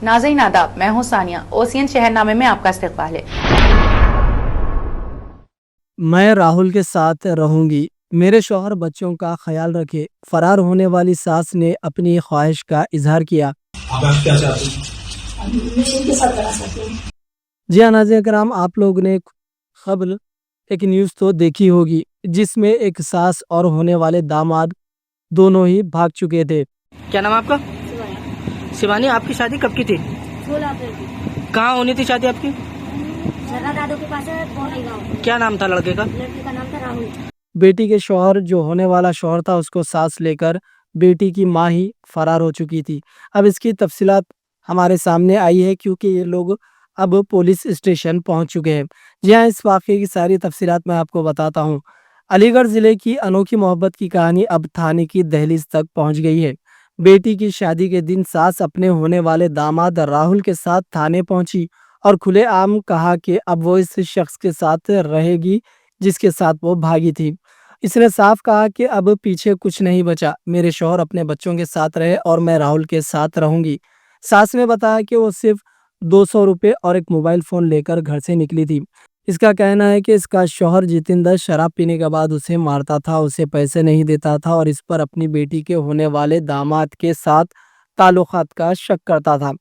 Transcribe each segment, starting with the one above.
नाज़रीन आदाब, मैं हूं सानिया। OCN शहरनामे में आपका इस्तकबाल है। मैं राहुल के साथ रहूंगी, मेरे शौहर बच्चों का ख्याल रखे। फरार होने वाली सास ने अपनी ख्वाहिश का इजहार किया। आप क्या चाहते हैं? मैं इनके साथ रहना चाहती हूँ। जी हाँ नाज़रीन कराम, आप लोग ने खबर एक न्यूज़ तो देखी होगी जिसमें एक सास और होने वाले दामाद दोनों ही भाग चुके थे। क्या नाम है आपका? शिवानी। आपकी शादी कब की थी? 16 अप्रैल की। कहाँ होनी थी शादी आपकी? झर्रा दादू के पास है, पौड़ी गाँव। क्या नाम था लड़के का? लड़के का नाम था राहुल। बेटी के शौहर जो होने वाला शौहर था उसको सास लेकर बेटी की मां ही फरार हो चुकी थी। अब इसकी तफसीलात हमारे सामने आई है क्योंकि ये लोग अब पुलिस स्टेशन पहुंच चुके हैं। जी हाँ, इस वाक़े की सारी तफसीलात मैं आपको बताता हूं। अलीगढ़ ज़िले की अनोखी मोहब्बत की कहानी अब थाने की दहलीज तक पहुंच गई है। बेटी की शादी के दिन सास अपने होने वाले दामाद राहुल के साथ थाने पहुंची और खुलेआम कहा कि अब वो इस शख्स के साथ रहेगी जिसके साथ वो भागी थी। इसने साफ कहा कि अब पीछे कुछ नहीं बचा, मेरे शौहर अपने बच्चों के साथ रहे और मैं राहुल के साथ रहूंगी। सास ने बताया कि वो सिर्फ 200 रुपये और एक मोबाइल फ़ोन लेकर घर से निकली थी। इसका कहना है कि इसका शौहर जितेंद्र शराब पीने के बाद उसे मारता था, उसे पैसे नहीं देता था और इस पर अपनी बेटी के होने वाले दामाद के साथ ताल्लुकात का शक करता था।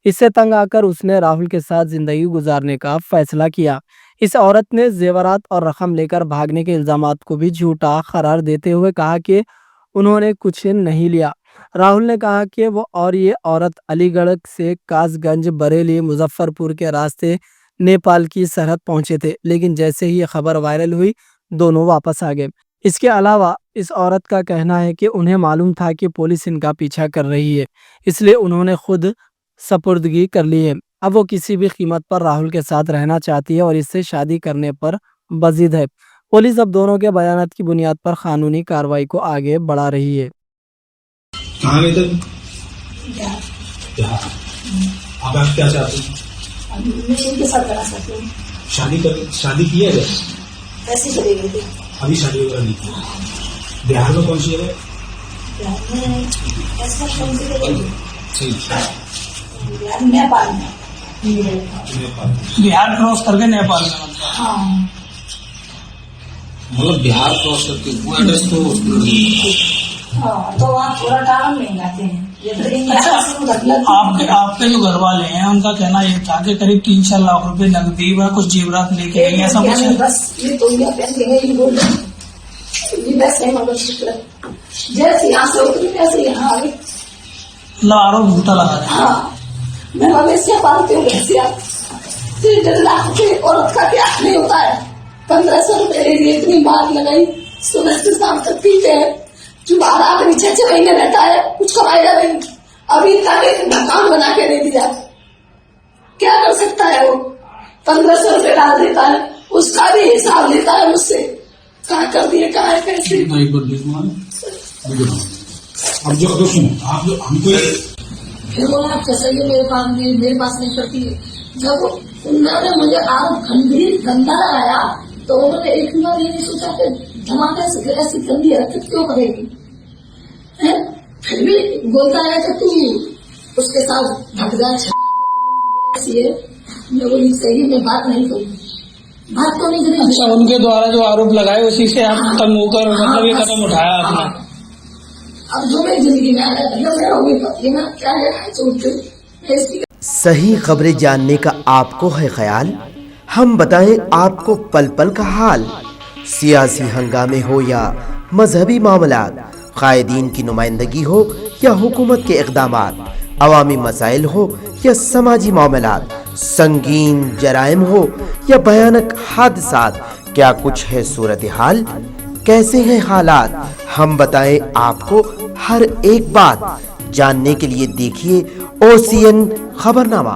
इससे तंग आकर उसने राहुल के साथ जिंदगी गुजारने का फैसला किया। इस औरत ने जेवरात और रकम लेकर भागने के इल्जामात को भी झूठा करार देते हुए कहा कि उन्होंने कुछ नहीं लिया। राहुल ने कहा कि वो और ये औरत अलीगढ़ से कासगंज, बरेली, मुजफ्फरपुर के रास्ते नेपाल की सरहद पहुंचे थे, लेकिन जैसे ही ये खबर वायरल हुई दोनों वापस आ गए। इसके अलावा इस औरत का कहना है कि उन्हें मालूम था कि पुलिस इनका पीछा कर रही है, इसलिए उन्होंने खुद सपुर्दगी कर ली है। अब वो किसी भी कीमत पर राहुल के साथ रहना चाहती है और इससे शादी करने पर बजिद है। पुलिस अब दोनों के बयानात की बुनियाद पर कानूनी कार्रवाई को आगे बढ़ा रही है। कहाँ गए थे? बिहार। आप क्या चाहते हैं? मैं इनके साथ रहना चाहती हूँ। शादी की है? ऐसे चले गए थे। अभी शादी वगैरह नहीं की। बिहार में कौन सी जगह? बिहार में ऐसा कौन सी जगह है? सही। बिहार नेपाल में। बिहार क्रॉस करके नेपाल में। हाँ, मतलब बिहार क्रॉस करके वो एड्रेस तो हाँ, तो वहाँ थोड़ा टाइम नहीं जाते हैं। ये तो आपके जो घर वाले हैं उनका कहना ये था कि करीब 3-4 लाख रुपए नकदी व कुछ जेवरात लेके गए, ऐसा कुछ है? बस ये तो ये पहन के गए, बोल ये बस है मगर शुक्र जैसे यहाँ से उतरी वैसे यहाँ आ गई। आरोप झूठा लगा रहे हैं। हाँ, मैं मवेशियाँ पालती हूँ, भैंसिया। 3 लाख के औरत का क्या नहीं होता है। 1500 रुपए ले लिए, इतनी बात लगाई, सुबह से शाम तक पीते हैं। तुम्हारा आदमी 6 महीने रहता है, कुछ कमाएगा नहीं। अभी मकान बना के दे दिया, क्या कर सकता है वो? 1500 रुपए डाल देता है, उसका भी हिसाब लेता है मुझसे। कहा कर दिए, कहा है कैसे? अब जो सुनो, आप जो हमको फिर वो आपका सही है, मेरे पास नहीं करती है। जब उन्होंने मुझे आरोप गंभीर गंदा लगाया तो उन्होंने एक बार ये नहीं सोचा कि धमाके से ऐसी गंदी हरकत क्यों करेगी। फिर भी बोलता है कि तू उसके साथ भग जा, ऐसी है। मैं बोली सही में बात नहीं करूँगी, बात तो नहीं करेगी। अच्छा, उनके द्वारा जो आरोप लगाए उसी से आप तंग होकर मतलब ये कदम उठाया आपने? अब जो मेरी जिंदगी में आ रहा है मेरा होगी पति ना, क्या है सही खबरें जानने का आपको है ख्याल, हम बताएं आपको पल पल का हाल। सियासी हंगामे हो या मजहबी मामलात, कायदीन की नुमाइंदगी हो या हुकूमत के इक़दामात, अवामी मसाइल हो या समाजी मामलात, संगीन जराइम हो या भयानक हादसात, क्या कुछ है सूरत हाल, कैसे हैं हालात, हम बताएं आपको हर एक बात। जानने के लिए देखिए OCN खबरनामा।